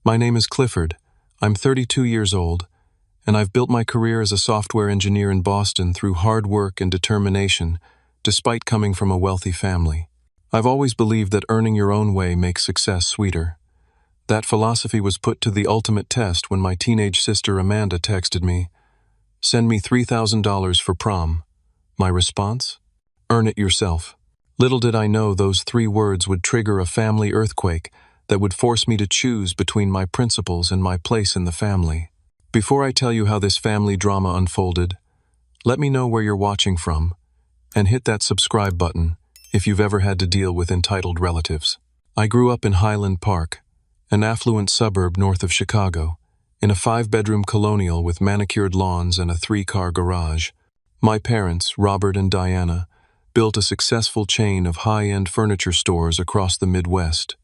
My name is Clifford. I'm 32 years old, and I've built my career as a software engineer in Boston through hard work and determination, despite coming from a wealthy family. I've always believed that earning your own way makes success sweeter. That philosophy was put to the ultimate test when my teenage sister Amanda texted me, "Send me $3,000 for prom." My response? Earn it yourself. Little did I know those 3 words would trigger a family earthquake that would force me to choose between my principles and my place in the family. Before I tell you how this family drama unfolded, let me know where you're watching from, and hit that subscribe button if you've ever had to deal with entitled relatives. I grew up in Highland Park, an affluent suburb north of Chicago, in a 5-bedroom colonial with manicured lawns and a 3-car garage. My parents, Robert and Diana, built a successful chain of high-end furniture stores across the Midwest.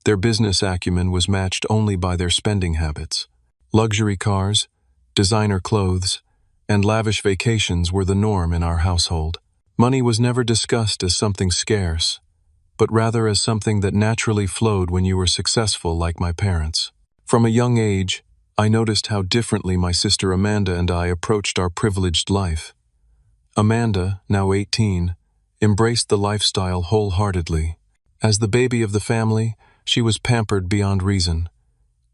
Their business acumen was matched only by their spending habits. Luxury cars, designer clothes, and lavish vacations were the norm in our household. Money was never discussed as something scarce, but rather as something that naturally flowed when you were successful like my parents. From a young age, I noticed how differently my sister Amanda and I approached our privileged life. Amanda, now 18, embraced the lifestyle wholeheartedly. As the baby of the family, she was pampered beyond reason.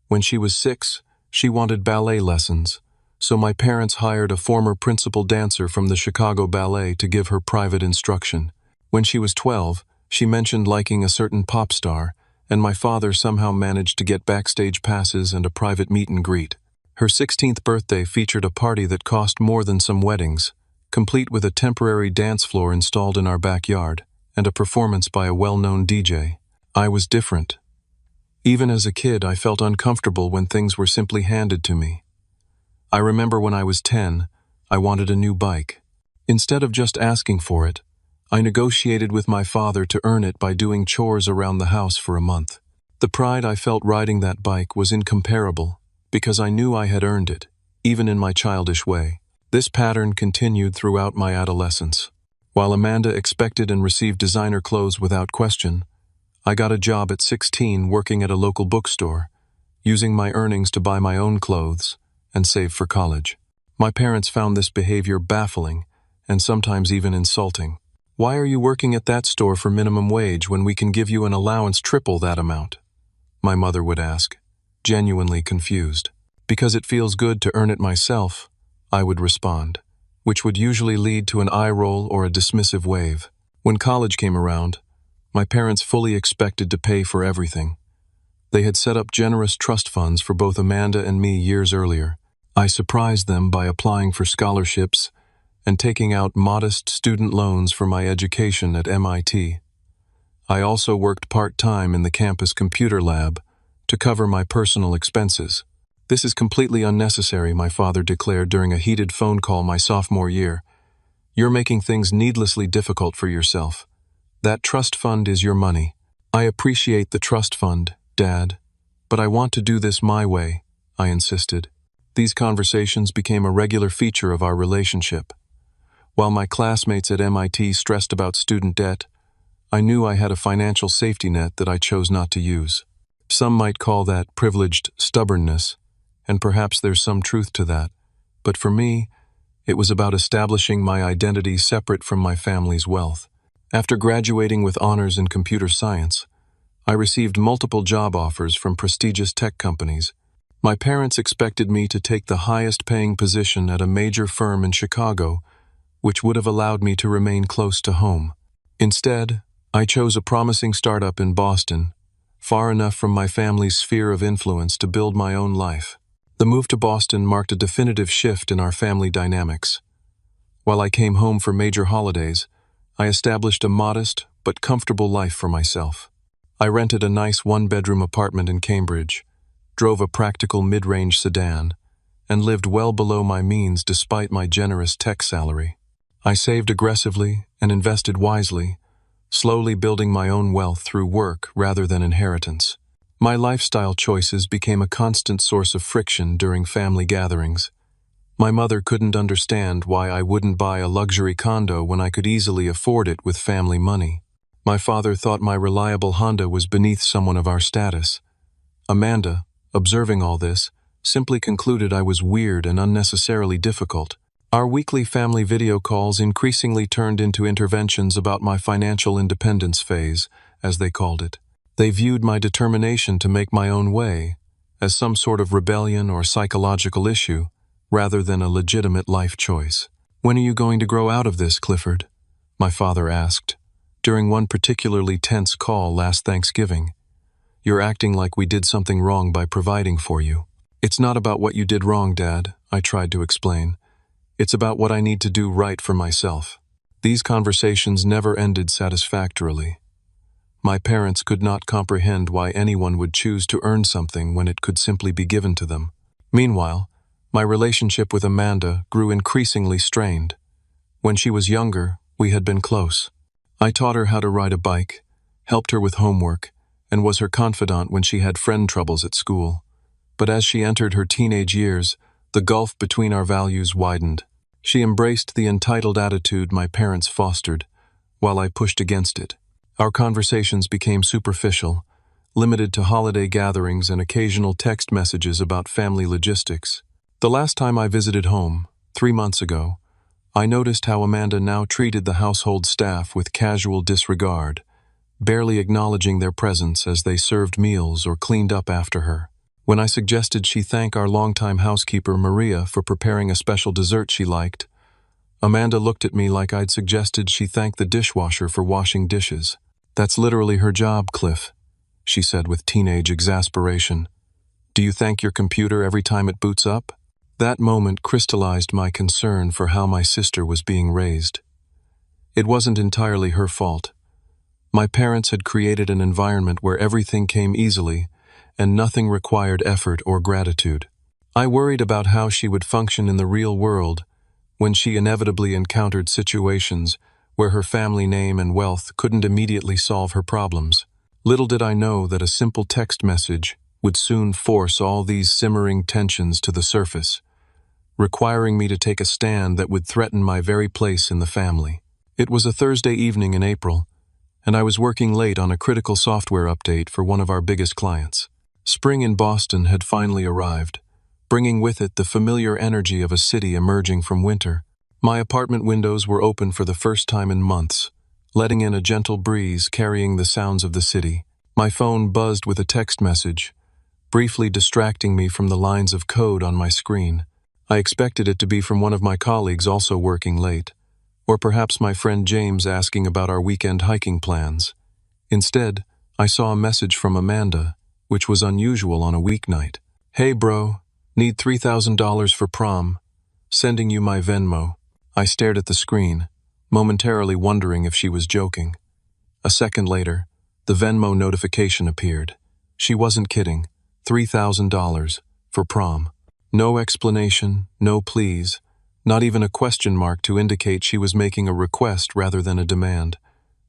When she was 6, she wanted ballet lessons, so my parents hired a former principal dancer from the Chicago Ballet to give her private instruction. When she was 12, she mentioned liking a certain pop star, and my father somehow managed to get backstage passes and a private meet and greet. Her 16th birthday featured a party that cost more than some weddings, complete with a temporary dance floor installed in our backyard and a performance by a well-known DJ. I was different. Even as a kid, I felt uncomfortable when things were simply handed to me. I remember when I was 10, I wanted a new bike. Instead of just asking for it, I negotiated with my father to earn it by doing chores around the house for a month. The pride I felt riding that bike was incomparable, because I knew I had earned it, even in my childish way. This pattern continued throughout my adolescence. While Amanda expected and received designer clothes without question, I got a job at 16 working at a local bookstore, using my earnings to buy my own clothes and save for college. My parents found this behavior baffling and sometimes even insulting. "Why are you working at that store for minimum wage when we can give you an allowance triple that amount?" my mother would ask, genuinely confused. "Because it feels good to earn it myself," I would respond, which would usually lead to an eye roll or a dismissive wave. When college came around, my parents fully expected to pay for everything. They had set up generous trust funds for both Amanda and me years earlier. I surprised them by applying for scholarships and taking out modest student loans for my education at MIT. I also worked part-time in the campus computer lab to cover my personal expenses. "This is completely unnecessary," my father declared during a heated phone call my sophomore year. "You're making things needlessly difficult for yourself. That trust fund is your money." "I appreciate the trust fund, Dad, but I want to do this my way," I insisted. These conversations became a regular feature of our relationship. While my classmates at MIT stressed about student debt, I knew I had a financial safety net that I chose not to use. Some might call that privileged stubbornness, and perhaps there's some truth to that. But for me, it was about establishing my identity separate from my family's wealth. After graduating with honors in computer science, I received multiple job offers from prestigious tech companies. My parents expected me to take the highest-paying position at a major firm in Chicago, which would have allowed me to remain close to home. Instead, I chose a promising startup in Boston, far enough from my family's sphere of influence to build my own life. The move to Boston marked a definitive shift in our family dynamics. While I came home for major holidays, I established a modest but comfortable life for myself. I rented a nice 1-bedroom apartment in Cambridge, drove a practical mid-range sedan, and lived well below my means despite my generous tech salary. I saved aggressively and invested wisely, slowly building my own wealth through work rather than inheritance. My lifestyle choices became a constant source of friction during family gatherings. My mother couldn't understand why I wouldn't buy a luxury condo when I could easily afford it with family money. My father thought my reliable Honda was beneath someone of our status. Amanda, observing all this, simply concluded I was weird and unnecessarily difficult. Our weekly family video calls increasingly turned into interventions about my financial independence phase, as they called it. They viewed my determination to make my own way as some sort of rebellion or psychological issue, rather than a legitimate life choice. "When are you going to grow out of this, Clifford?" my father asked, during one particularly tense call last Thanksgiving. "You're acting like we did something wrong by providing for you." "It's not about what you did wrong, Dad," I tried to explain. "It's about what I need to do right for myself." These conversations never ended satisfactorily. My parents could not comprehend why anyone would choose to earn something when it could simply be given to them. Meanwhile, my relationship with Amanda grew increasingly strained. When she was younger, we had been close. I taught her how to ride a bike, helped her with homework, and was her confidant when she had friend troubles at school. But as she entered her teenage years, the gulf between our values widened. She embraced the entitled attitude my parents fostered, while I pushed against it. Our conversations became superficial, limited to holiday gatherings and occasional text messages about family logistics. The last time I visited home, 3 months ago, I noticed how Amanda now treated the household staff with casual disregard, barely acknowledging their presence as they served meals or cleaned up after her. When I suggested she thank our longtime housekeeper, Maria, for preparing a special dessert she liked, Amanda looked at me like I'd suggested she thank the dishwasher for washing dishes. "That's literally her job, Cliff," she said with teenage exasperation. "Do you thank your computer every time it boots up?" That moment crystallized my concern for how my sister was being raised. It wasn't entirely her fault. My parents had created an environment where everything came easily, and nothing required effort or gratitude. I worried about how she would function in the real world when she inevitably encountered situations where her family name and wealth couldn't immediately solve her problems. Little did I know that a simple text message would soon force all these simmering tensions to the surface, requiring me to take a stand that would threaten my very place in the family. It was a Thursday evening in April, and I was working late on a critical software update for one of our biggest clients. Spring in Boston had finally arrived, bringing with it the familiar energy of a city emerging from winter. My apartment windows were open for the first time in months, letting in a gentle breeze carrying the sounds of the city. My phone buzzed with a text message, briefly distracting me from the lines of code on my screen. I expected it to be from one of my colleagues also working late, or perhaps my friend James asking about our weekend hiking plans. Instead, I saw a message from Amanda, which was unusual on a weeknight. "Hey bro, need $3,000 for prom. Sending you my Venmo." I stared at the screen, momentarily wondering if she was joking. A second later, the Venmo notification appeared. She wasn't kidding. $3,000 for prom. No explanation, no pleas, not even a question mark to indicate she was making a request rather than a demand.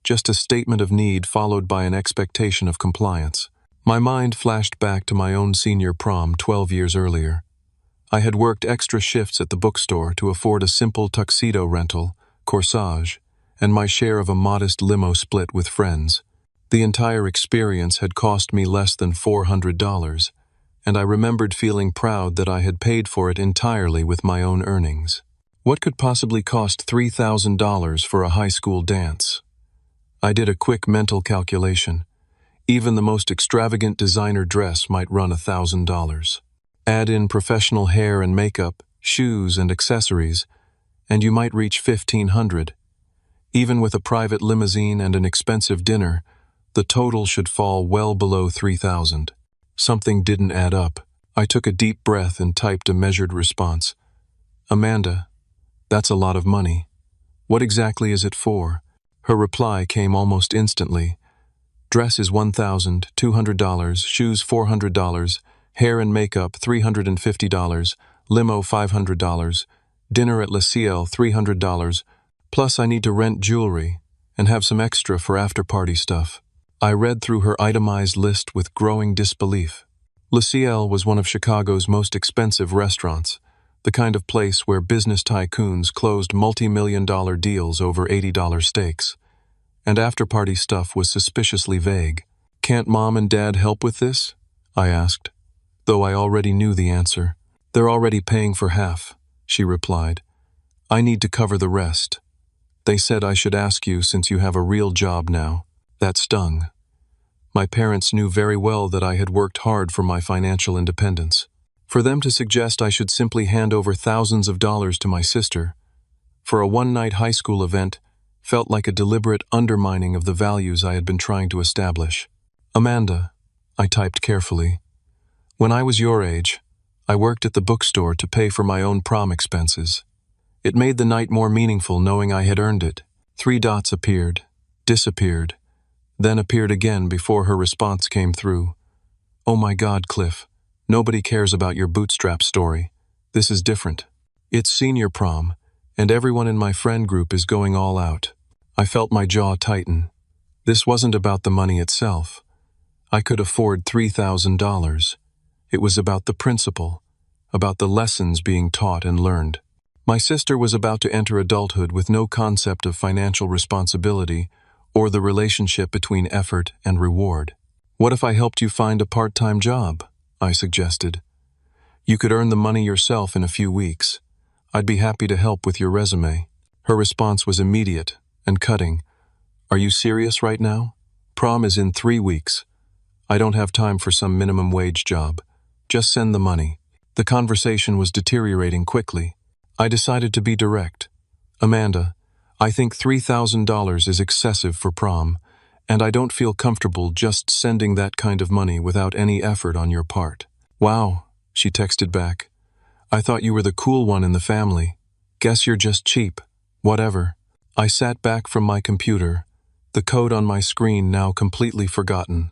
Just a statement of need followed by an expectation of compliance. My mind flashed back to my own senior prom 12 years earlier. I had worked extra shifts at the bookstore to afford a simple tuxedo rental, corsage, and my share of a modest limo split with friends. The entire experience had cost me less than $400, and I remembered feeling proud that I had paid for it entirely with my own earnings. What could possibly cost $3,000 for a high school dance? I did a quick mental calculation. Even the most extravagant designer dress might run $1,000. Add in professional hair and makeup, shoes and accessories, and you might reach $1,500. Even with a private limousine and an expensive dinner, the total should fall well below $3,000. Something didn't add up. I took a deep breath and typed a measured response. "Amanda, that's a lot of money. What exactly is it for?" Her reply came almost instantly. "Dress is $1,200, shoes $400, hair and makeup $350, limo $500, dinner at Le Ciel $300, plus I need to rent jewelry and have some extra for after-party stuff." I read through her itemized list with growing disbelief. Le Ciel was one of Chicago's most expensive restaurants, the kind of place where business tycoons closed multi-million-dollar deals over $80 steaks. And after-party stuff was suspiciously vague. "Can't Mom and Dad help with this?" I asked. though I already knew the answer. They're already paying for half, she replied. I need to cover the rest. They said I should ask you since you have a real job now. That stung. My parents knew very well that I had worked hard for my financial independence. For them to suggest I should simply hand over thousands of dollars to my sister for a one-night high school event felt like a deliberate undermining of the values I had been trying to establish. Amanda, I typed carefully. When I was your age, I worked at the bookstore to pay for my own prom expenses. It made the night more meaningful knowing I had earned it. 3 dots appeared, disappeared, then appeared again before her response came through. Oh my God, Cliff. Nobody cares about your bootstrap story. This is different. It's senior prom, and everyone in my friend group is going all out. I felt my jaw tighten. This wasn't about the money itself. I could afford $3,000. It was about the principle, about the lessons being taught and learned. My sister was about to enter adulthood with no concept of financial responsibility or the relationship between effort and reward. What if I helped you find a part-time job? I suggested. You could earn the money yourself in a few weeks. I'd be happy to help with your resume. Her response was immediate and cutting. Are you serious right now? Prom is in 3 weeks. I don't have time for some minimum wage job. Just send the money. The conversation was deteriorating quickly. I decided to be direct. Amanda, I think $3,000 is excessive for prom, and I don't feel comfortable just sending that kind of money without any effort on your part. Wow, she texted back. I thought you were the cool one in the family. Guess you're just cheap. Whatever. I sat back from my computer, the code on my screen now completely forgotten.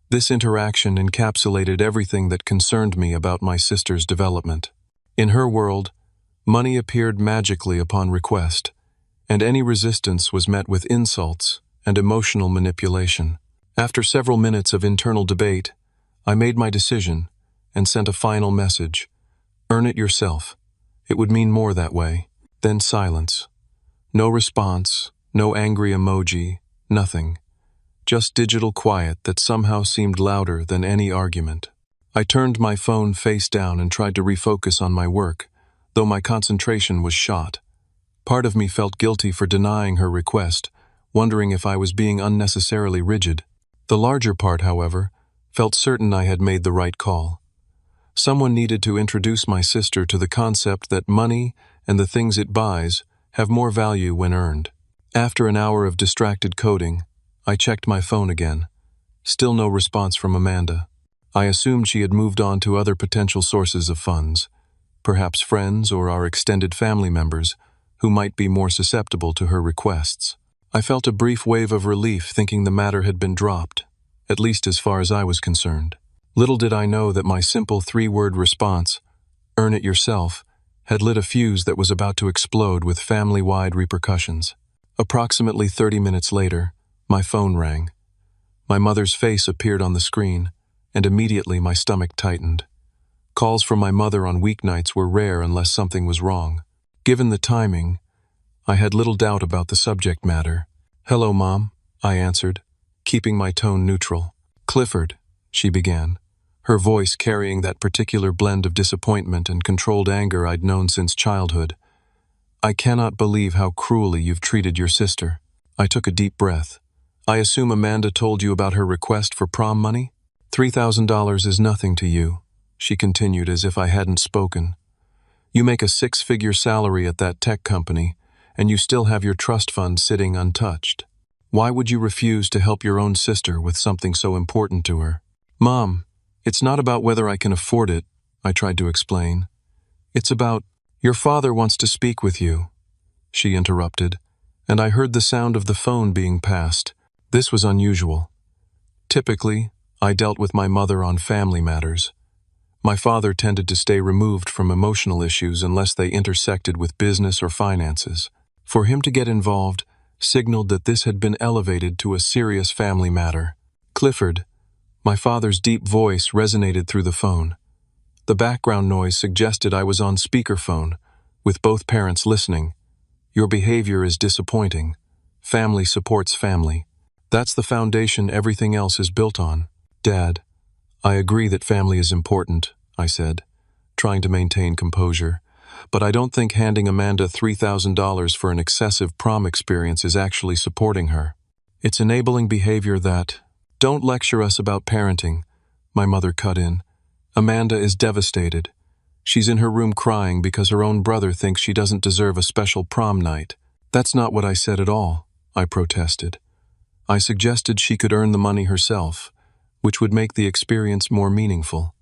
This interaction encapsulated everything that concerned me about my sister's development. In her world, money appeared magically upon request, and any resistance was met with insults and emotional manipulation. After several minutes of internal debate, I made my decision and sent a final message. Earn it yourself. It would mean more that way. Then silence. No response, no angry emoji, nothing. Just digital quiet that somehow seemed louder than any argument. I turned my phone face down and tried to refocus on my work, though my concentration was shot. Part of me felt guilty for denying her request, wondering if I was being unnecessarily rigid. The larger part, however, felt certain I had made the right call. Someone needed to introduce my sister to the concept that money and the things it buys have more value when earned. After an hour of distracted coding, I checked my phone again. Still no response from Amanda. I assumed she had moved on to other potential sources of funds, perhaps friends or our extended family members, who might be more susceptible to her requests. I felt a brief wave of relief thinking the matter had been dropped, at least as far as I was concerned. Little did I know that my simple 3-word response, earn it yourself, had lit a fuse that was about to explode with family-wide repercussions. Approximately 30 minutes later, my phone rang. My mother's face appeared on the screen, and immediately my stomach tightened. Calls from my mother on weeknights were rare unless something was wrong. Given the timing, I had little doubt about the subject matter. Hello, Mom, I answered, keeping my tone neutral. Clifford, she began, her voice carrying that particular blend of disappointment and controlled anger I'd known since childhood. I cannot believe how cruelly you've treated your sister. I took a deep breath. I assume Amanda told you about her request for prom money? $3,000 is nothing to you, she continued as if I hadn't spoken. You make a 6-figure salary at that tech company, and you still have your trust fund sitting untouched. Why would you refuse to help your own sister with something so important to her? Mom, it's not about whether I can afford it, I tried to explain. It's about, your father wants to speak with you, she interrupted, and I heard the sound of the phone being passed. This was unusual. Typically, I dealt with my mother on family matters. My father tended to stay removed from emotional issues unless they intersected with business or finances. For him to get involved signaled that this had been elevated to a serious family matter. Clifford, my father's deep voice resonated through the phone. The background noise suggested I was on speakerphone, with both parents listening. Your behavior is disappointing. Family supports family. That's the foundation everything else is built on. Dad, I agree that family is important, I said, trying to maintain composure, but I don't think handing Amanda $3,000 for an excessive prom experience is actually supporting her. It's enabling behavior that— Don't lecture us about parenting, my mother cut in. Amanda is devastated. She's in her room crying because her own brother thinks she doesn't deserve a special prom night. That's not what I said at all, I protested. I suggested she could earn the money herself, which would make the experience more meaningful.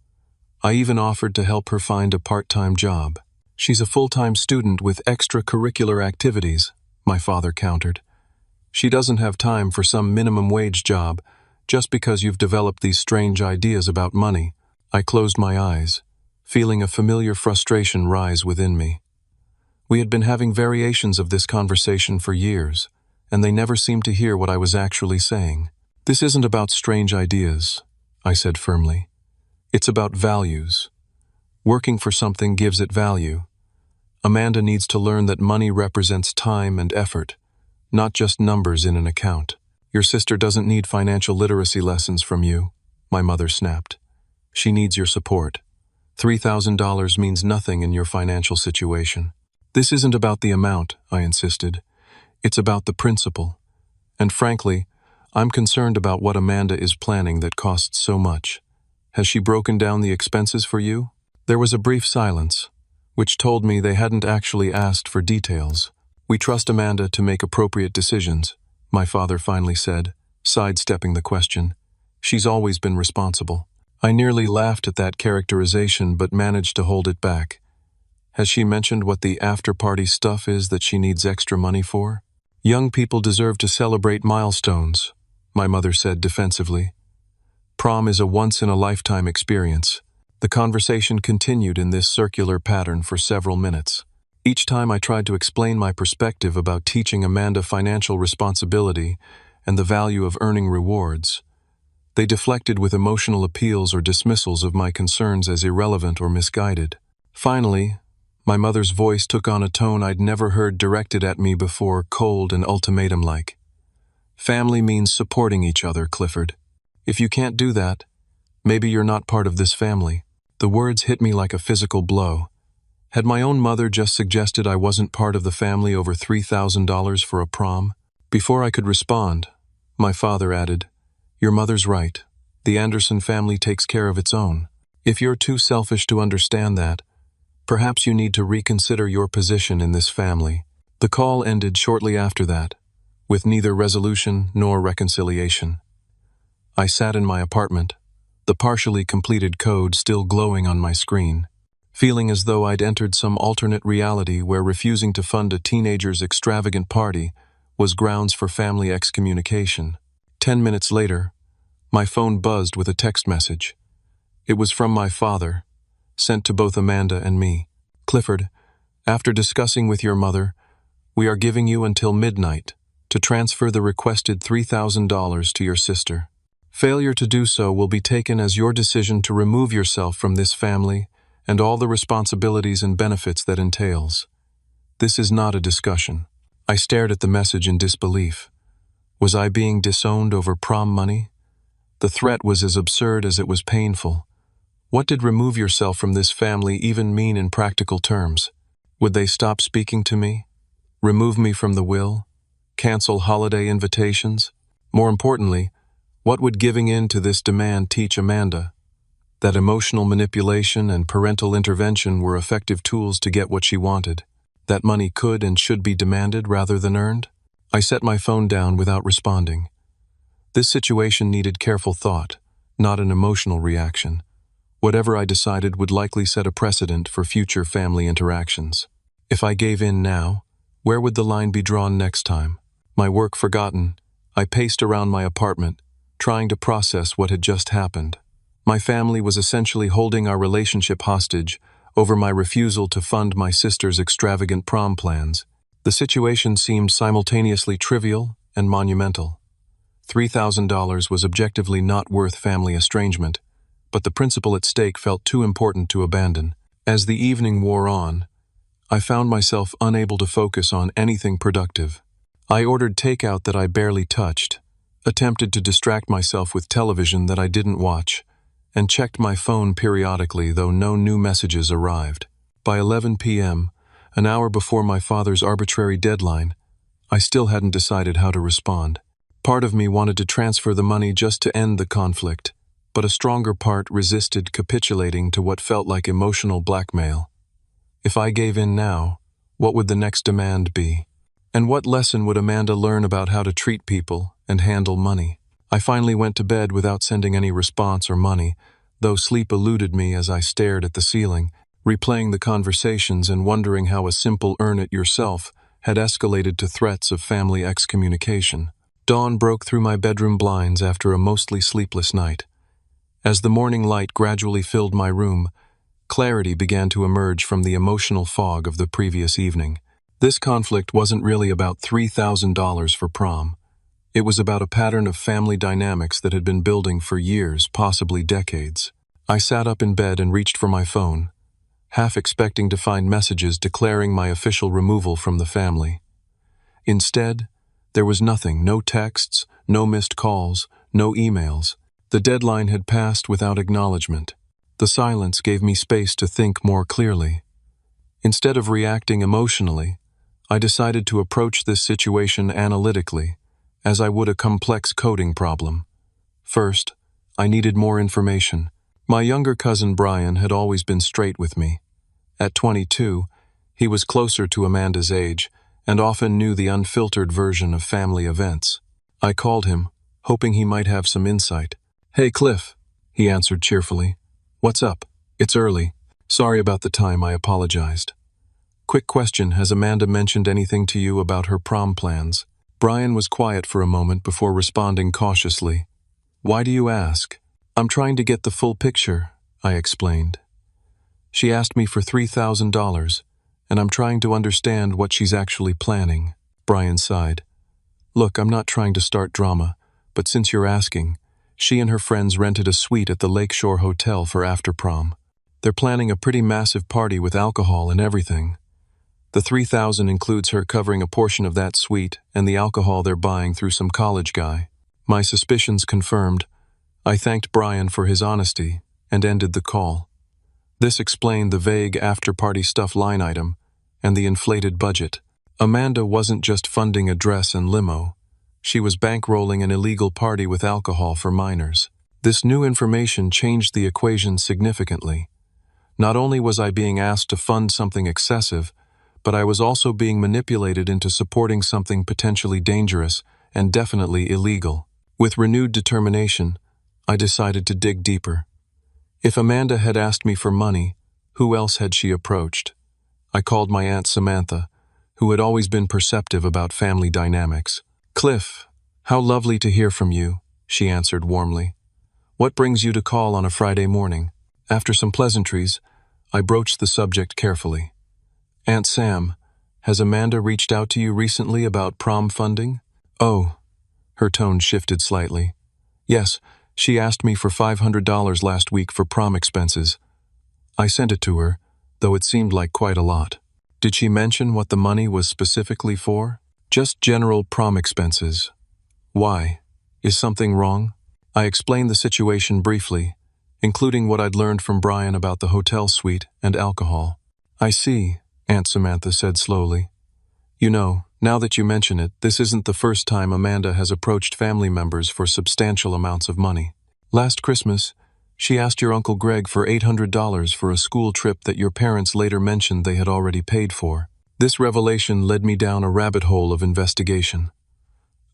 I even offered to help her find a part-time job. She's a full-time student with extracurricular activities, my father countered. She doesn't have time for some minimum wage job just because you've developed these strange ideas about money. I closed my eyes, feeling a familiar frustration rise within me. We had been having variations of this conversation for years, and they never seemed to hear what I was actually saying. This isn't about strange ideas, I said firmly. It's about values. Working for something gives it value. Amanda needs to learn that money represents time and effort, not just numbers in an account. Your sister doesn't need financial literacy lessons from you, my mother snapped. She needs your support. $3,000 means nothing in your financial situation. This isn't about the amount, I insisted. It's about the principle. And frankly, I'm concerned about what Amanda is planning that costs so much. Has she broken down the expenses for you? There was a brief silence, which told me they hadn't actually asked for details. We trust Amanda to make appropriate decisions, my father finally said, sidestepping the question. She's always been responsible. I nearly laughed at that characterization but managed to hold it back. Has she mentioned what the after-party stuff is that she needs extra money for? Young people deserve to celebrate milestones, my mother said defensively. Prom is a once-in-a-lifetime experience. The conversation continued in this circular pattern for several minutes. Each time I tried to explain my perspective about teaching Amanda financial responsibility and the value of earning rewards, they deflected with emotional appeals or dismissals of my concerns as irrelevant or misguided. Finally, my mother's voice took on a tone I'd never heard directed at me before, cold and ultimatum-like. Family means supporting each other, Clifford. If you can't do that, maybe you're not part of this family. The words hit me like a physical blow. Had my own mother just suggested I wasn't part of the family over $3,000 for a prom? Before I could respond, my father added, Your mother's right. The Anderson family takes care of its own. If you're too selfish to understand that, perhaps you need to reconsider your position in this family. The call ended shortly after that, with neither resolution nor reconciliation. I sat in my apartment, the partially completed code still glowing on my screen, feeling as though I'd entered some alternate reality where refusing to fund a teenager's extravagant party was grounds for family excommunication. 10 minutes later, my phone buzzed with a text message. It was from my father, sent to both Amanda and me. Clifford, after discussing with your mother, we are giving you until midnight to transfer the requested $3,000 to your sister. Failure to do so will be taken as your decision to remove yourself from this family and all the responsibilities and benefits that entails. This is not a discussion. I stared at the message in disbelief. Was I being disowned over prom money? The threat was as absurd as it was painful. What did remove yourself from this family even mean in practical terms? Would they stop speaking to me? Remove me from the will? Cancel holiday invitations? More importantly, what would giving in to this demand teach Amanda? That emotional manipulation and parental intervention were effective tools to get what she wanted. That money could and should be demanded rather than earned? I set my phone down without responding. This situation needed careful thought, not an emotional reaction. Whatever I decided would likely set a precedent for future family interactions. If I gave in now, where would the line be drawn next time? My work forgotten, I paced around my apartment, trying to process what had just happened. My family was essentially holding our relationship hostage over my refusal to fund my sister's extravagant prom plans. The situation seemed simultaneously trivial and monumental. $3,000 was objectively not worth family estrangement, but the principle at stake felt too important to abandon. As the evening wore on, I found myself unable to focus on anything productive. I ordered takeout that I barely touched, attempted to distract myself with television that I didn't watch, and checked my phone periodically, though no new messages arrived. By 11 p.m., an hour before my father's arbitrary deadline, I still hadn't decided how to respond. Part of me wanted to transfer the money just to end the conflict, but a stronger part resisted capitulating to what felt like emotional blackmail. If I gave in now, what would the next demand be? And what lesson would Amanda learn about how to treat people and handle money? I finally went to bed without sending any response or money, though sleep eluded me as I stared at the ceiling, replaying the conversations and wondering how a simple earn it yourself had escalated to threats of family excommunication. Dawn broke through my bedroom blinds after a mostly sleepless night. As the morning light gradually filled my room, clarity began to emerge from the emotional fog of the previous evening. This conflict wasn't really about $3,000 for prom. It was about a pattern of family dynamics that had been building for years, possibly decades. I sat up in bed and reached for my phone, half expecting to find messages declaring my official removal from the family. Instead, there was nothing, no texts, no missed calls, no emails. The deadline had passed without acknowledgement. The silence gave me space to think more clearly. Instead of reacting emotionally, I decided to approach this situation analytically, as I would a complex coding problem. First, I needed more information. My younger cousin Brian had always been straight with me. At 22, he was closer to Amanda's age and often knew the unfiltered version of family events. I called him, hoping he might have some insight. "Hey, Cliff," he answered cheerfully. "What's up? It's early. Sorry about the time," I apologized. "Quick question, has Amanda mentioned anything to you about her prom plans?" Brian was quiet for a moment before responding cautiously. "Why do you ask?" "I'm trying to get the full picture," I explained. "She asked me for $3,000, and I'm trying to understand what she's actually planning." Brian sighed. "Look, I'm not trying to start drama, but since you're asking, she and her friends rented a suite at the Lakeshore Hotel for after prom. They're planning a pretty massive party with alcohol and everything. The $3,000 includes her covering a portion of that suite and the alcohol they're buying through some college guy." My suspicions confirmed. I thanked Brian for his honesty and ended the call. This explained the vague after-party stuff line item and the inflated budget. Amanda wasn't just funding a dress and limo. She was bankrolling an illegal party with alcohol for minors. This new information changed the equation significantly. Not only was I being asked to fund something excessive, but I was also being manipulated into supporting something potentially dangerous and definitely illegal. With renewed determination, I decided to dig deeper. If Amanda had asked me for money, who else had she approached? I called my Aunt Samantha, who had always been perceptive about family dynamics. "Cliff, how lovely to hear from you," she answered warmly. "What brings you to call on a Friday morning?" After some pleasantries, I broached the subject carefully. "Aunt Sam, has Amanda reached out to you recently about prom funding?" "Oh," her tone shifted slightly. "Yes, she asked me for $500 last week for prom expenses. I sent it to her, though it seemed like quite a lot." "Did she mention what the money was specifically for?" "Just general prom expenses." "Why? Is something wrong?" I explained the situation briefly, including what I'd learned from Brian about the hotel suite and alcohol. "I see," Aunt Samantha said slowly. "You know, now that you mention it, this isn't the first time Amanda has approached family members for substantial amounts of money. Last Christmas, she asked your Uncle Greg for $800 for a school trip that your parents later mentioned they had already paid for." This revelation led me down a rabbit hole of investigation.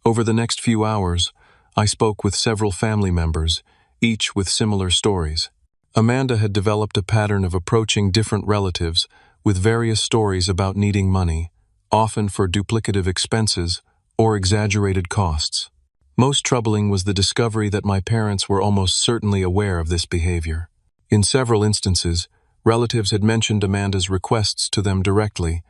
Over the next few hours, I spoke with several family members, each with similar stories. Amanda had developed a pattern of approaching different relatives with various stories about needing money, often for duplicative expenses or exaggerated costs. Most troubling was the discovery that my parents were almost certainly aware of this behavior. In several instances, relatives had mentioned Amanda's requests to them directly,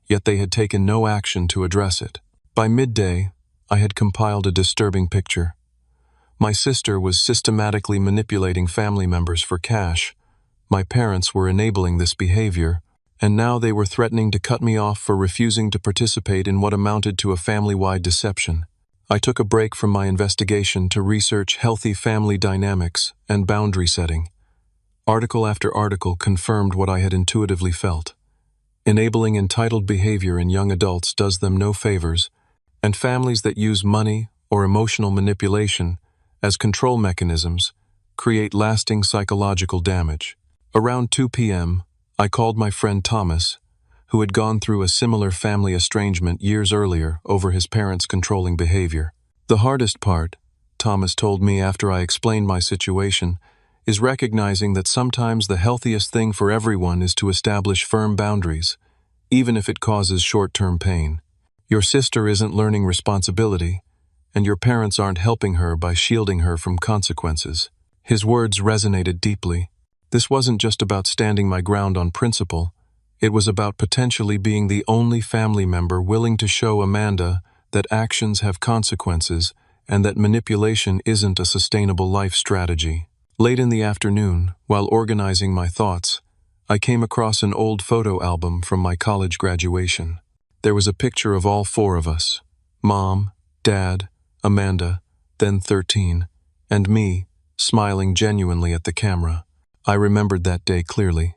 yet they had taken no action to address it. By midday, I had compiled a disturbing picture. My sister was systematically manipulating family members for cash. My parents were enabling this behavior, and now they were threatening to cut me off for refusing to participate in what amounted to a family-wide deception. I took a break from my investigation to research healthy family dynamics and boundary setting. Article after article confirmed what I had intuitively felt. Enabling entitled behavior in young adults does them no favors, and families that use money or emotional manipulation as control mechanisms create lasting psychological damage. Around 2 p.m., I called my friend Thomas, who had gone through a similar family estrangement years earlier over his parents' controlling behavior. The hardest part, Thomas told me after I explained my situation, is recognizing that sometimes the healthiest thing for everyone is to establish firm boundaries, even if it causes short-term pain. Your sister isn't learning responsibility, and your parents aren't helping her by shielding her from consequences. His words resonated deeply. This wasn't just about standing my ground on principle. It was about potentially being the only family member willing to show Amanda that actions have consequences and that manipulation isn't a sustainable life strategy. Late in the afternoon, while organizing my thoughts, I came across an old photo album from my college graduation. There was a picture of all four of us: Mom, Dad, Amanda, then 13, and me, smiling genuinely at the camera. I remembered that day clearly.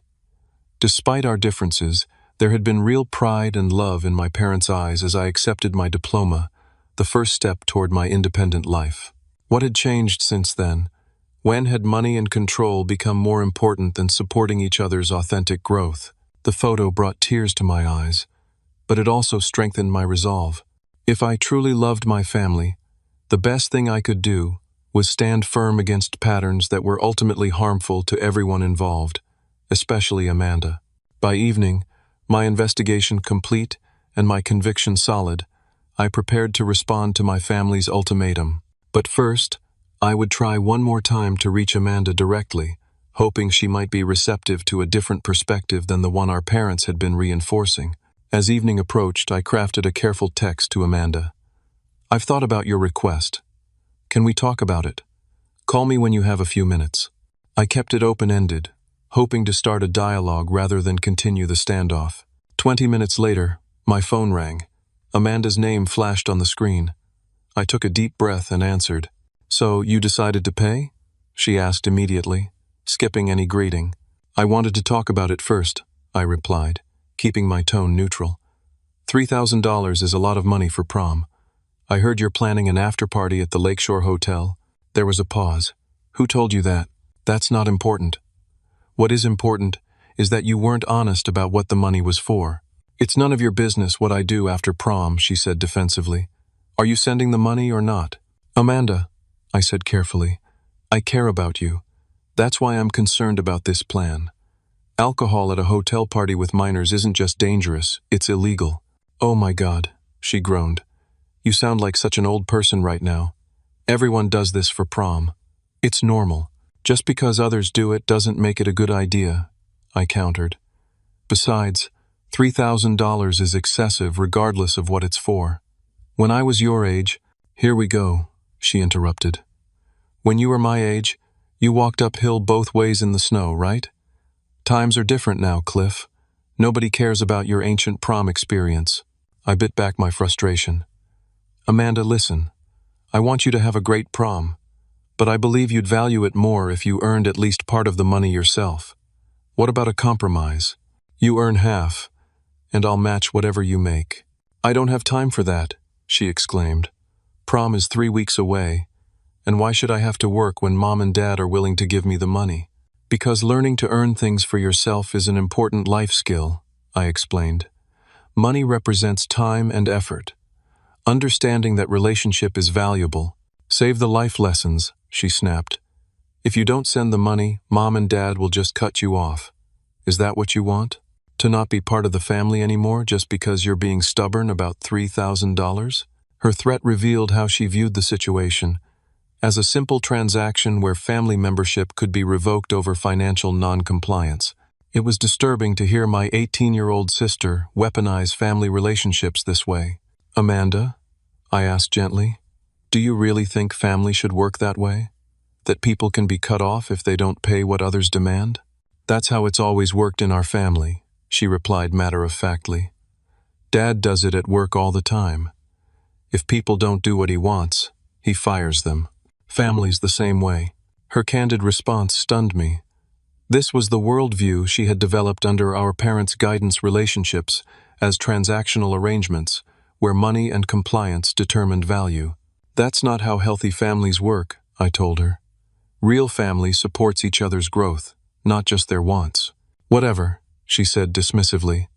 Despite our differences, there had been real pride and love in my parents' eyes as I accepted my diploma, the first step toward my independent life. What had changed since then? When had money and control become more important than supporting each other's authentic growth? The photo brought tears to my eyes, but it also strengthened my resolve. If I truly loved my family, the best thing I could do was stand firm against patterns that were ultimately harmful to everyone involved, especially Amanda. By evening, my investigation complete and my conviction solid, I prepared to respond to my family's ultimatum. But first, I would try one more time to reach Amanda directly, hoping she might be receptive to a different perspective than the one our parents had been reinforcing. As evening approached, I crafted a careful text to Amanda. "I've thought about your request. Can we talk about it? Call me when you have a few minutes." I kept it open-ended, hoping to start a dialogue rather than continue the standoff. 20 minutes later, my phone rang. Amanda's name flashed on the screen. I took a deep breath and answered. "So, you decided to pay?" she asked immediately, skipping any greeting. "I wanted to talk about it first," I replied, keeping my tone neutral. $3,000 is a lot of money for prom. I heard you're planning an after-party at the Lakeshore Hotel." There was a pause. "Who told you that?" "That's not important. What is important is that you weren't honest about what the money was for." "It's none of your business what I do after prom," she said defensively. "Are you sending the money or not?" "Amanda," I said carefully, "I care about you. That's why I'm concerned about this plan. Alcohol at a hotel party with minors isn't just dangerous, it's illegal." "Oh my God," she groaned. "You sound like such an old person right now. Everyone does this for prom. It's normal. Just because others do it doesn't make it a good idea," I countered. "Besides, $3,000 is excessive regardless of what it's for. When I was your age—" "Here we go," she interrupted. "When you were my age, you walked uphill both ways in the snow, right? Times are different now, Cliff. Nobody cares about your ancient prom experience." I bit back my frustration. "Amanda, listen. I want you to have a great prom, but I believe you'd value it more if you earned at least part of the money yourself. What about a compromise? You earn half, and I'll match whatever you make." "I don't have time for that," she exclaimed. "Prom is 3 weeks away, and why should I have to work when Mom and Dad are willing to give me the money?" "Because learning to earn things for yourself is an important life skill," I explained. "Money represents time and effort. Understanding that relationship is valuable. Save the life lessons," she snapped. "If you don't send the money, Mom and Dad will just cut you off. Is that what you want? To not be part of the family anymore just because you're being stubborn about $3,000? Her threat revealed how she viewed the situation, as a simple transaction where family membership could be revoked over financial non-compliance. It was disturbing to hear my 18-year-old sister weaponize family relationships this way. "Amanda," I asked gently, "do you really think family should work that way? That people can be cut off if they don't pay what others demand?" "That's how it's always worked in our family," she replied matter-of-factly. "Dad does it at work all the time. If people don't do what he wants, he fires them. Family's the same way. Her candid response stunned me. This was the worldview she had developed under our parents' guidance relationships as transactional arrangements, where money and compliance determined value. That's not how healthy families work, I told her. Real family supports each other's growth, not just their wants. Whatever, she said dismissively.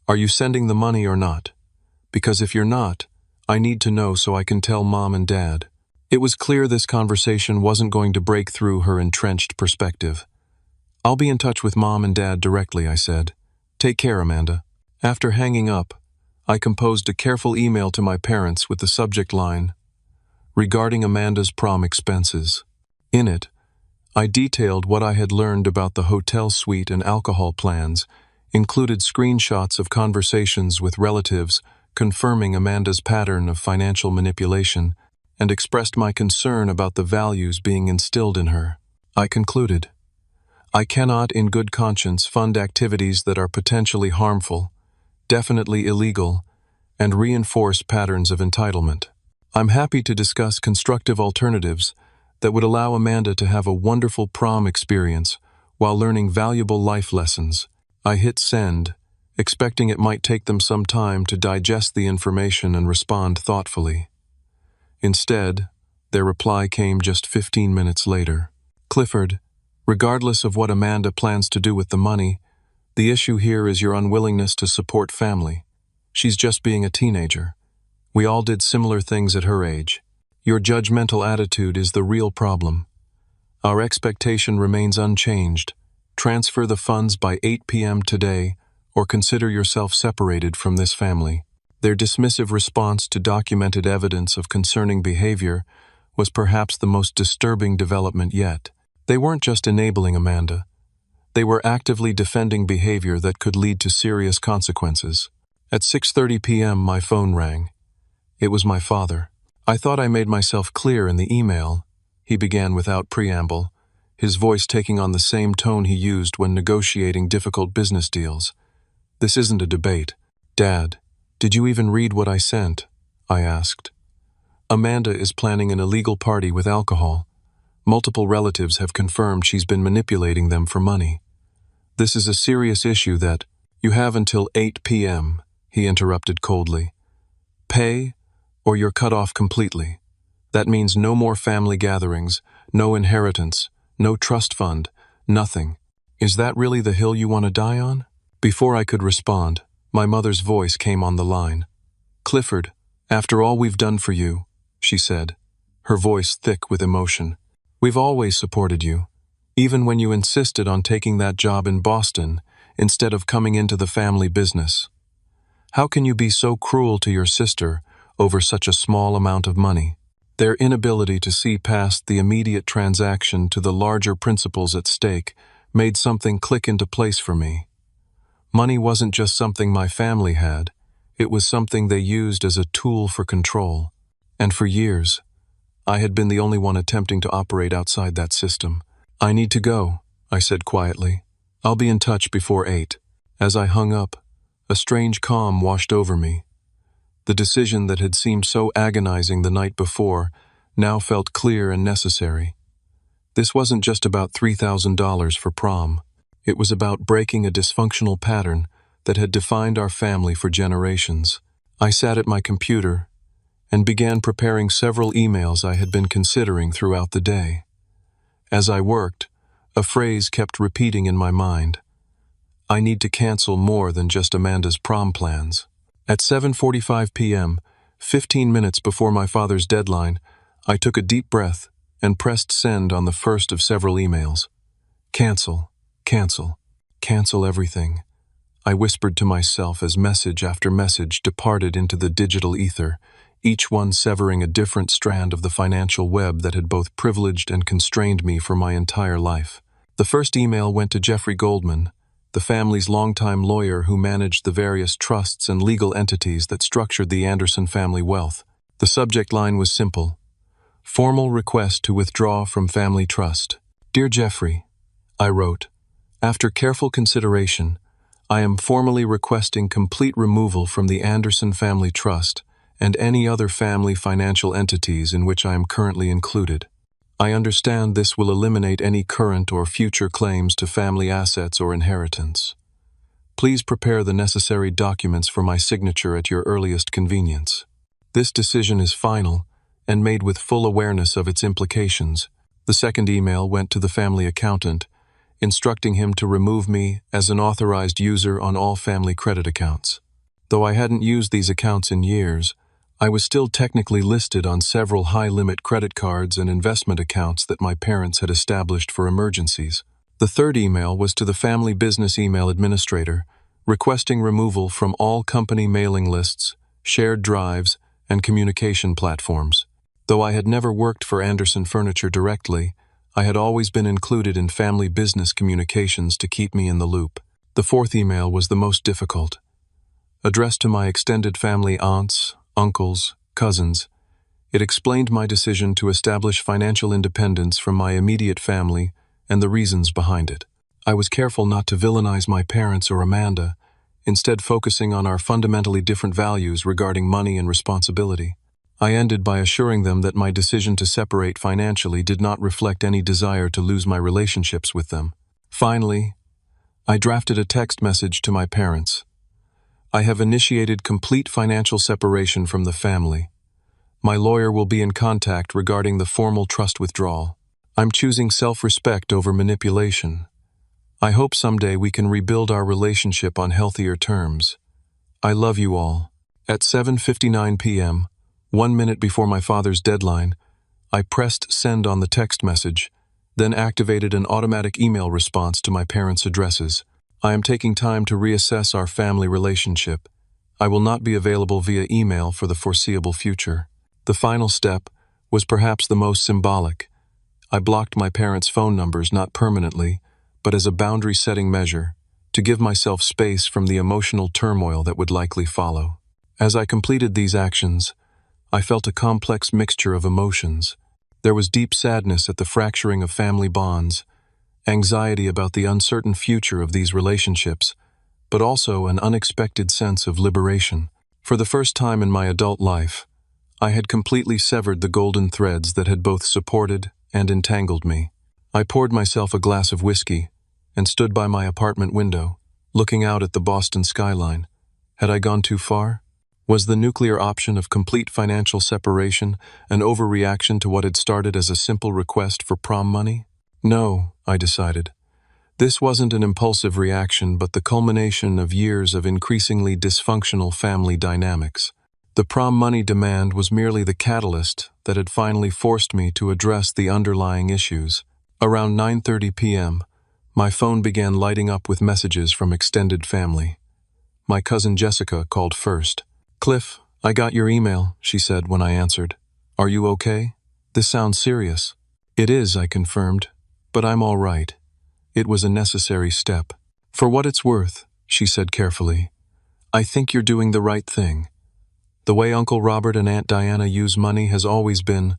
Are you sending the money or not? Because if you're not, I need to know so I can tell Mom and Dad. It was clear this conversation wasn't going to break through her entrenched perspective. I'll be in touch with Mom and Dad directly, I said. Take care, Amanda. After hanging up, I composed a careful email to my parents with the subject line, regarding Amanda's prom expenses. In it, I detailed what I had learned about the hotel suite and alcohol plans, included screenshots of conversations with relatives confirming Amanda's pattern of financial manipulation, and expressed my concern about the values being instilled in her. I concluded, I cannot in good conscience fund activities that are potentially harmful, definitely illegal, and reinforce patterns of entitlement. I'm happy to discuss constructive alternatives that would allow Amanda to have a wonderful prom experience while learning valuable life lessons. I hit send, expecting it might take them some time to digest the information and respond thoughtfully. Instead, their reply came just 15 minutes later. Clifford, regardless of what Amanda plans to do with the money, the issue here is your unwillingness to support family. She's just being a teenager. We all did similar things at her age. Your judgmental attitude is the real problem. Our expectation remains unchanged. Transfer the funds by 8 p.m. today, or consider yourself separated from this family. Their dismissive response to documented evidence of concerning behavior was perhaps the most disturbing development yet. They weren't just enabling Amanda. They were actively defending behavior that could lead to serious consequences. At 6:30 p.m., my phone rang. It was my father. I thought I made myself clear in the email, he began without preamble, his voice taking on the same tone he used when negotiating difficult business deals. This isn't a debate. Dad, did you even read what I sent? I asked. Amanda is planning an illegal party with alcohol. Multiple relatives have confirmed she's been manipulating them for money. This is a serious issue that, you have until 8 p.m., he interrupted coldly. Pay, or you're cut off completely. That means no more family gatherings, no inheritance, no trust fund, nothing. Is that really the hill you want to die on? Before I could respond, my mother's voice came on the line. Clifford, after all we've done for you, she said, her voice thick with emotion. We've always supported you, even when you insisted on taking that job in Boston instead of coming into the family business. How can you be so cruel to your sister over such a small amount of money? Their inability to see past the immediate transaction to the larger principles at stake made something click into place for me. Money wasn't just something my family had, it was something they used as a tool for control. And for years, I had been the only one attempting to operate outside that system. I need to go, I said quietly. I'll be in touch before 8. As I hung up, a strange calm washed over me. The decision that had seemed so agonizing the night before now felt clear and necessary. This wasn't just about $3,000 for prom. It was about breaking a dysfunctional pattern that had defined our family for generations. I sat at my computer and began preparing several emails I had been considering throughout the day. As I worked, a phrase kept repeating in my mind. I need to cancel more than just Amanda's prom plans. At 7:45 p.m., 15 minutes before my father's deadline, I took a deep breath and pressed send on the first of several emails. Cancel, cancel, cancel everything, I whispered to myself as message after message departed into the digital ether, each one severing a different strand of the financial web that had both privileged and constrained me for my entire life. The first email went to Jeffrey Goldman, the family's longtime lawyer who managed the various trusts and legal entities that structured the Anderson family wealth. The subject line was simple: formal request to withdraw from family trust. Dear Jeffrey, I wrote, after careful consideration, I am formally requesting complete removal from the Anderson family trust and any other family financial entities in which I am currently included. I understand this will eliminate any current or future claims to family assets or inheritance. Please prepare the necessary documents for my signature at your earliest convenience. This decision is final and made with full awareness of its implications. The second email went to the family accountant, instructing him to remove me as an authorized user on all family credit accounts. Though I hadn't used these accounts in years, I was still technically listed on several high-limit credit cards and investment accounts that my parents had established for emergencies. The third email was to the family business email administrator, requesting removal from all company mailing lists, shared drives, and communication platforms. Though I had never worked for Anderson Furniture directly, I had always been included in family business communications to keep me in the loop. The fourth email was the most difficult. Addressed to my extended family aunts, uncles, cousins, it explained my decision to establish financial independence from my immediate family and the reasons behind it. I was careful not to villainize my parents or Amanda, instead focusing on our fundamentally different values regarding money and responsibility. I ended by assuring them that my decision to separate financially did not reflect any desire to lose my relationships with them. Finally, I drafted a text message to my parents. I have initiated complete financial separation from the family. My lawyer will be in contact regarding the formal trust withdrawal. I'm choosing self-respect over manipulation. I hope someday we can rebuild our relationship on healthier terms. I love you all. At 7:59 p.m., 1 minute before my father's deadline, I pressed send on the text message, then activated an automatic email response to my parents' addresses. I am taking time to reassess our family relationship. I will not be available via email for the foreseeable future. The final step was perhaps the most symbolic. I blocked my parents' phone numbers not permanently, but as a boundary-setting measure, to give myself space from the emotional turmoil that would likely follow. As I completed these actions, I felt a complex mixture of emotions. There was deep sadness at the fracturing of family bonds, anxiety about the uncertain future of these relationships, but also an unexpected sense of liberation. For the first time in my adult life, I had completely severed the golden threads that had both supported and entangled me. I poured myself a glass of whiskey and stood by my apartment window, looking out at the Boston skyline. Had I gone too far? Was the nuclear option of complete financial separation an overreaction to what had started as a simple request for prom money? No, I decided. This wasn't an impulsive reaction, but the culmination of years of increasingly dysfunctional family dynamics. The prom money demand was merely the catalyst that had finally forced me to address the underlying issues. Around 9:30 p.m., my phone began lighting up with messages from extended family. My cousin Jessica called first. "Cliff, I got your email," she said when I answered. "Are you okay? This sounds serious." "It is," I confirmed, "but I'm all right. It was a necessary step." "For what it's worth," she said carefully, "I think you're doing the right thing. The way Uncle Robert and Aunt Diana use money has always been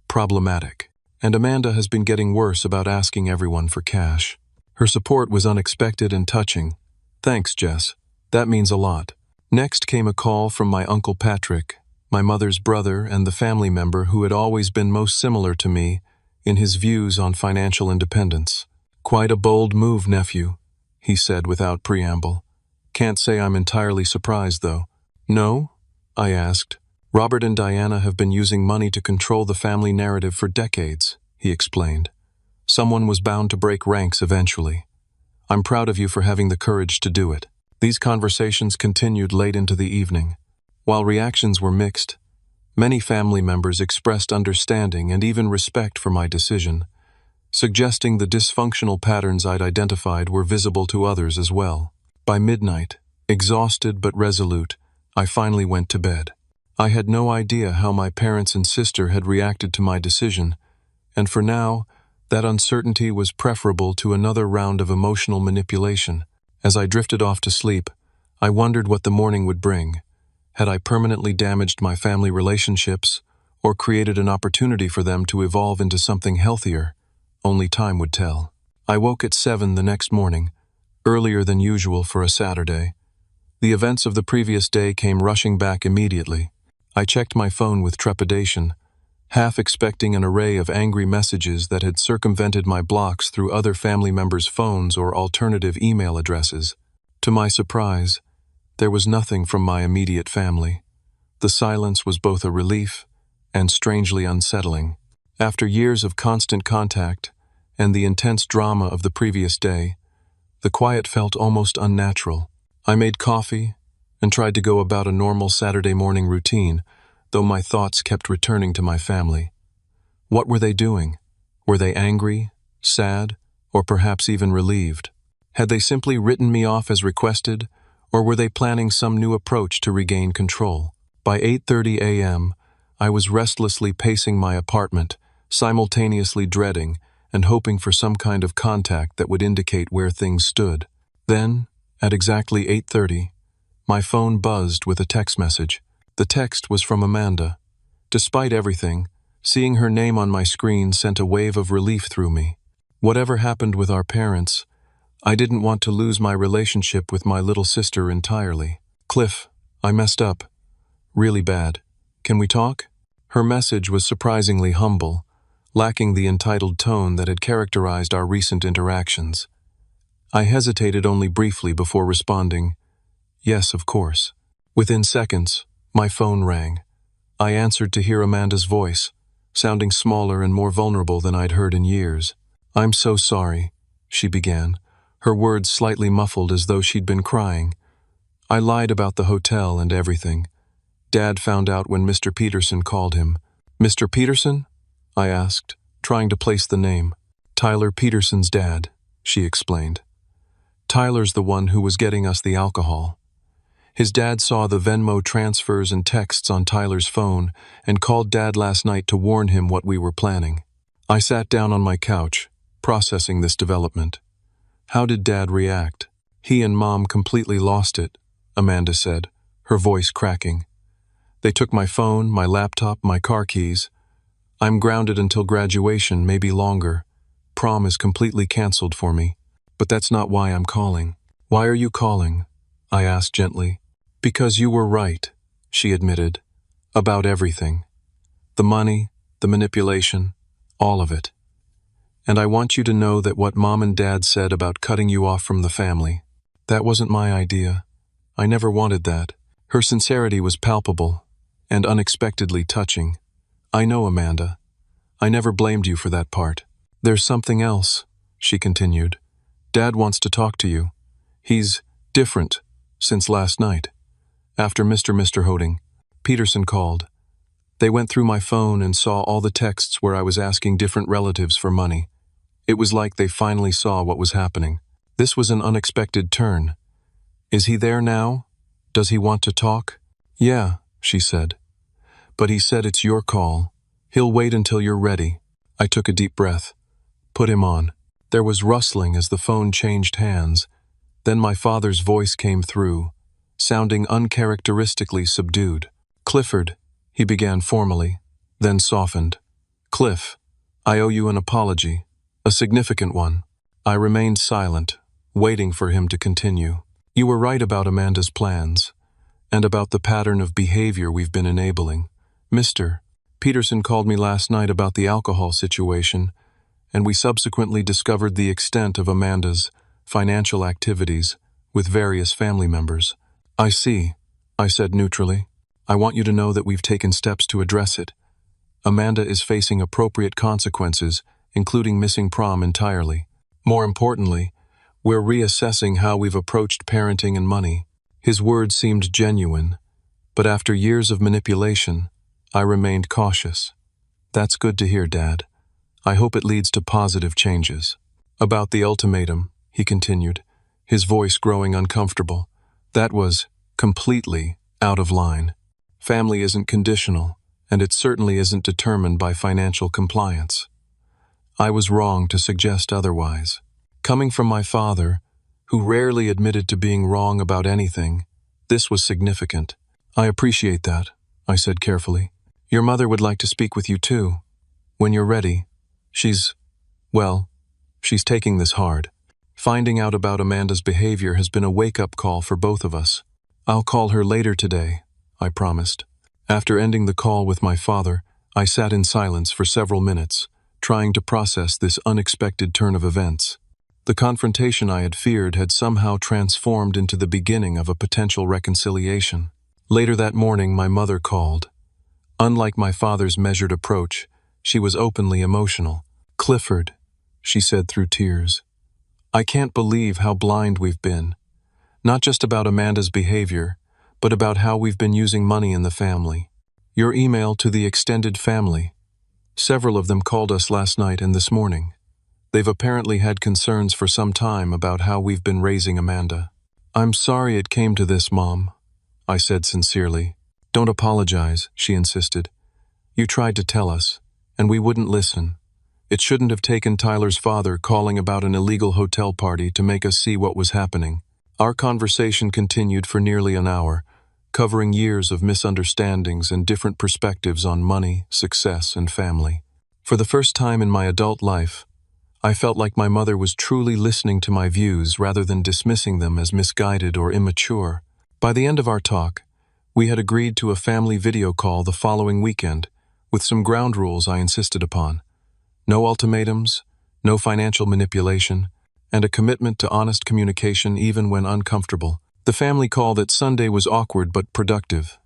problematic, and Amanda has been getting worse about asking everyone for cash." Her support was unexpected and touching. "Thanks, Jess. That means a lot." Next came a call from my Uncle Patrick, my mother's brother and the family member who had always been most similar to me in his views on financial independence. "Quite a bold move, nephew," he said without preamble. "Can't say I'm entirely surprised, though." "No?" I asked. "Robert and Diana have been using money to control the family narrative for decades," he explained. "Someone was bound to break ranks eventually. I'm proud of you for having the courage to do it." These conversations continued late into the evening. While reactions were mixed, many family members expressed understanding and even respect for my decision, suggesting the dysfunctional patterns I'd identified were visible to others as well. By midnight, exhausted but resolute, I finally went to bed. I had no idea how my parents and sister had reacted to my decision, and for now, that uncertainty was preferable to another round of emotional manipulation. As I drifted off to sleep, I wondered what the morning would bring. Had I permanently damaged my family relationships, or created an opportunity for them to evolve into something healthier? Only time would tell. I woke at 7 the next morning, earlier than usual for a Saturday. The events of the previous day came rushing back immediately. I checked my phone with trepidation, half expecting an array of angry messages that had circumvented my blocks through other family members' phones or alternative email addresses. To my surprise, there was nothing from my immediate family. The silence was both a relief and strangely unsettling. After years of constant contact and the intense drama of the previous day, the quiet felt almost unnatural. I made coffee and tried to go about a normal Saturday morning routine, though my thoughts kept returning to my family. What were they doing? Were they angry, sad, or perhaps even relieved? Had they simply written me off as requested, or were they planning some new approach to regain control? By 8:30 a.m., I was restlessly pacing my apartment, simultaneously dreading and hoping for some kind of contact that would indicate where things stood. Then, at exactly 8:30, my phone buzzed with a text message. The text was from Amanda. Despite everything, seeing her name on my screen sent a wave of relief through me. Whatever happened with our parents, I didn't want to lose my relationship with my little sister entirely. "Cliff, I messed up. Really bad. Can we talk?" Her message was surprisingly humble, lacking the entitled tone that had characterized our recent interactions. I hesitated only briefly before responding, "Yes, of course." Within seconds, my phone rang. I answered to hear Amanda's voice, sounding smaller and more vulnerable than I'd heard in years. "I'm so sorry," she began, her words slightly muffled as though she'd been crying. "I lied about the hotel and everything. Dad found out when Mr. Peterson called him." "Mr. Peterson?" I asked, trying to place the name. "Tyler Peterson's dad," she explained. "Tyler's the one who was getting us the alcohol. His dad saw the Venmo transfers and texts on Tyler's phone and called Dad last night to warn him what we were planning." I sat down on my couch, processing this development. How did Dad react? "He and Mom completely lost it," Amanda said, her voice cracking. "They took my phone, my laptop, my car keys. I'm grounded until graduation, maybe longer. Prom is completely canceled for me. But that's not why I'm calling." "Why are you calling?" I asked gently. "Because you were right," she admitted, "about everything. The money, the manipulation, all of it. And I want you to know that what Mom and Dad said about cutting you off from the family, that wasn't my idea. I never wanted that." Her sincerity was palpable and unexpectedly touching. "I know, Amanda. I never blamed you for that part." "There's something else," she continued. "Dad wants to talk to you. He's different since last night. After Mr. Hoding, Peterson called. They went through my phone and saw all the texts where I was asking different relatives for money. It was like they finally saw what was happening. This was an unexpected turn. Is he there now? Does he want to talk?" "Yeah," she said. "But he said it's your call. He'll wait until you're ready." I took a deep breath. Put him on. There was rustling as the phone changed hands. Then my father's voice came through, sounding uncharacteristically subdued. "Clifford," he began formally, then softened. "Cliff, I owe you an apology, a significant one." I remained silent, waiting for him to continue. "You were right about Amanda's plans, and about the pattern of behavior we've been enabling. Mr. Peterson called me last night about the alcohol situation, and we subsequently discovered the extent of Amanda's financial activities with various family members." "I see," I said neutrally. "I want you to know that we've taken steps to address it. Amanda is facing appropriate consequences, including missing prom entirely. More importantly, we're reassessing how we've approached parenting and money." His words seemed genuine, but after years of manipulation, I remained cautious. "That's good to hear, Dad. I hope it leads to positive changes." "About the ultimatum," he continued, his voice growing uncomfortable. "That was completely out of line. Family isn't conditional, and it certainly isn't determined by financial compliance. I was wrong to suggest otherwise. Coming from my father, who rarely admitted to being wrong about anything, this was significant." "I appreciate that," I said carefully. "Your mother would like to speak with you too. When you're ready. She's taking this hard. Finding out about Amanda's behavior has been a wake-up call for both of us. I'll call her later today," I promised. After ending the call with my father, I sat in silence for several minutes, trying to process this unexpected turn of events. The confrontation I had feared had somehow transformed into the beginning of a potential reconciliation. Later that morning, my mother called. Unlike my father's measured approach, she was openly emotional. "Clifford," she said through tears, "I can't believe how blind we've been. Not just about Amanda's behavior, but about how we've been using money in the family. Your email to the extended family. Several of them called us last night and this morning. They've apparently had concerns for some time about how we've been raising Amanda." "I'm sorry it came to this, Mom," I said sincerely. "Don't apologize," she insisted. "You tried to tell us, and we wouldn't listen. It shouldn't have taken Tyler's father calling about an illegal hotel party to make us see what was happening." Our conversation continued for nearly an hour, covering years of misunderstandings and different perspectives on money, success, and family. For the first time in my adult life, I felt like my mother was truly listening to my views rather than dismissing them as misguided or immature. By the end of our talk, we had agreed to a family video call the following weekend, with some ground rules I insisted upon. No ultimatums, no financial manipulation, and a commitment to honest communication even when uncomfortable. The family call that Sunday was awkward but productive.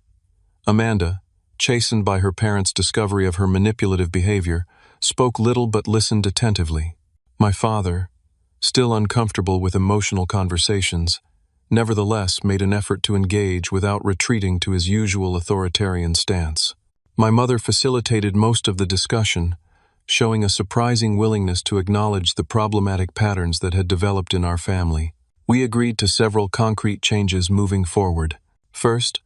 Amanda, chastened by her parents' discovery of her manipulative behavior, spoke little but listened attentively. My father, still uncomfortable with emotional conversations, nevertheless made an effort to engage without retreating to his usual authoritarian stance. My mother facilitated most of the discussion, showing a surprising willingness to acknowledge the problematic patterns that had developed in our family. We agreed to several concrete changes moving forward. First,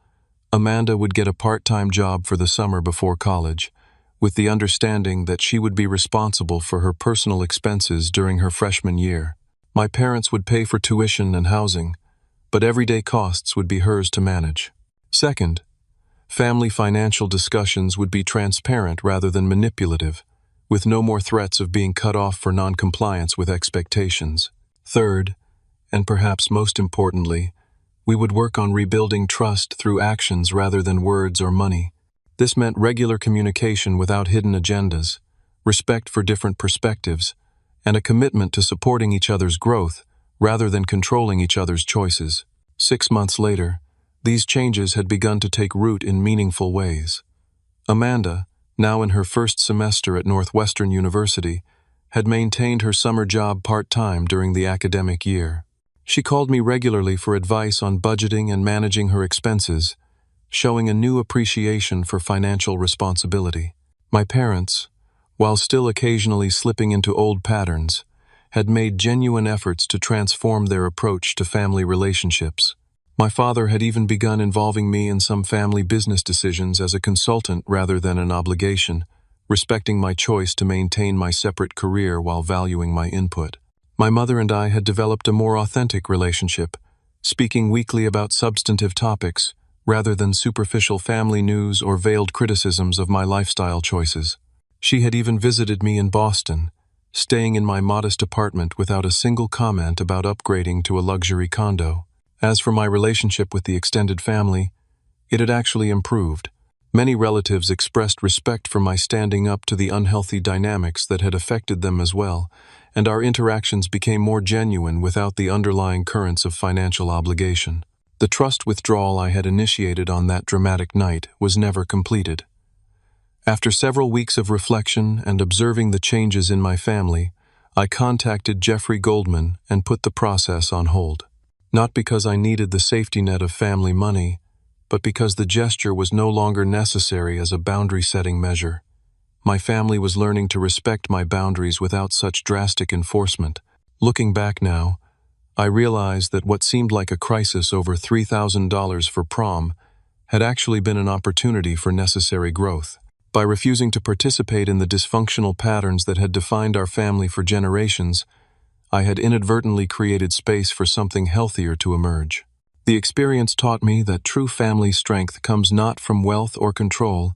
Amanda would get a part-time job for the summer before college, with the understanding that she would be responsible for her personal expenses during her freshman year. My parents would pay for tuition and housing, but everyday costs would be hers to manage. Second, family financial discussions would be transparent rather than manipulative, with no more threats of being cut off for non-compliance with expectations. Third, and perhaps most importantly, we would work on rebuilding trust through actions rather than words or money. This meant regular communication without hidden agendas, respect for different perspectives, and a commitment to supporting each other's growth rather than controlling each other's choices. 6 months later, these changes had begun to take root in meaningful ways. Amanda, now in her first semester at Northwestern University, had maintained her summer job part-time during the academic year. She called me regularly for advice on budgeting and managing her expenses, showing a new appreciation for financial responsibility. My parents, while still occasionally slipping into old patterns, had made genuine efforts to transform their approach to family relationships. My father had even begun involving me in some family business decisions as a consultant rather than an obligation, respecting my choice to maintain my separate career while valuing my input. My mother and I had developed a more authentic relationship, speaking weekly about substantive topics rather than superficial family news or veiled criticisms of my lifestyle choices. She had even visited me in Boston, staying in my modest apartment without a single comment about upgrading to a luxury condo. As for my relationship with the extended family, it had actually improved. Many relatives expressed respect for my standing up to the unhealthy dynamics that had affected them as well, and our interactions became more genuine without the underlying currents of financial obligation. The trust withdrawal I had initiated on that dramatic night was never completed. After several weeks of reflection and observing the changes in my family, I contacted Jeffrey Goldman and put the process on hold. Not because I needed the safety net of family money, but because the gesture was no longer necessary as a boundary-setting measure. My family was learning to respect my boundaries without such drastic enforcement. Looking back now, I realized that what seemed like a crisis over $3,000 for prom had actually been an opportunity for necessary growth. By refusing to participate in the dysfunctional patterns that had defined our family for generations, I had inadvertently created space for something healthier to emerge. The experience taught me that true family strength comes not from wealth or control,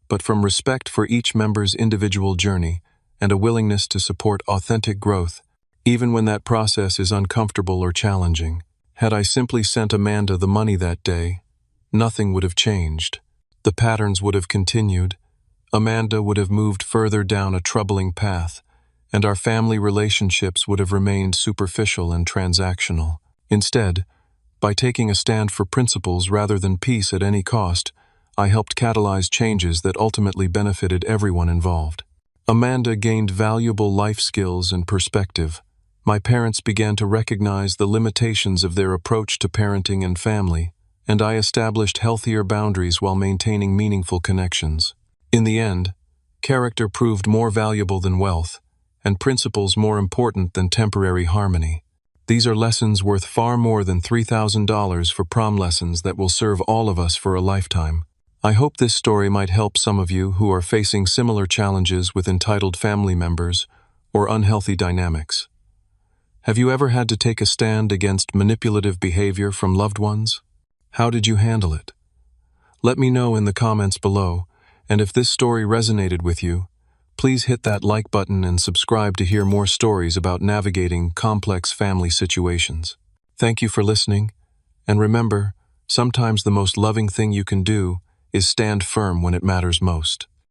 but from respect for each member's individual journey and a willingness to support authentic growth, even when that process is uncomfortable or challenging. Had I simply sent Amanda the money that day, nothing would have changed. the patterns would have continued. Amanda would have moved further down a troubling path, and our family relationships would have remained superficial and transactional. Instead, by taking a stand for principles rather than peace at any cost, I helped catalyze changes that ultimately benefited everyone involved. Amanda gained valuable life skills and perspective. My parents began to recognize the limitations of their approach to parenting and family, and I established healthier boundaries while maintaining meaningful connections. In the end, character proved more valuable than wealth, and principles more important than temporary harmony. These are lessons worth far more than $3,000 for prom lessons that will serve all of us for a lifetime. I hope this story might help some of you who are facing similar challenges with entitled family members or unhealthy dynamics. Have you ever had to take a stand against manipulative behavior from loved ones? How did you handle it? Let me know in the comments below, and if this story resonated with you, please hit that like button and subscribe to hear more stories about navigating complex family situations. Thank you for listening, and remember, sometimes the most loving thing you can do is stand firm when it matters most.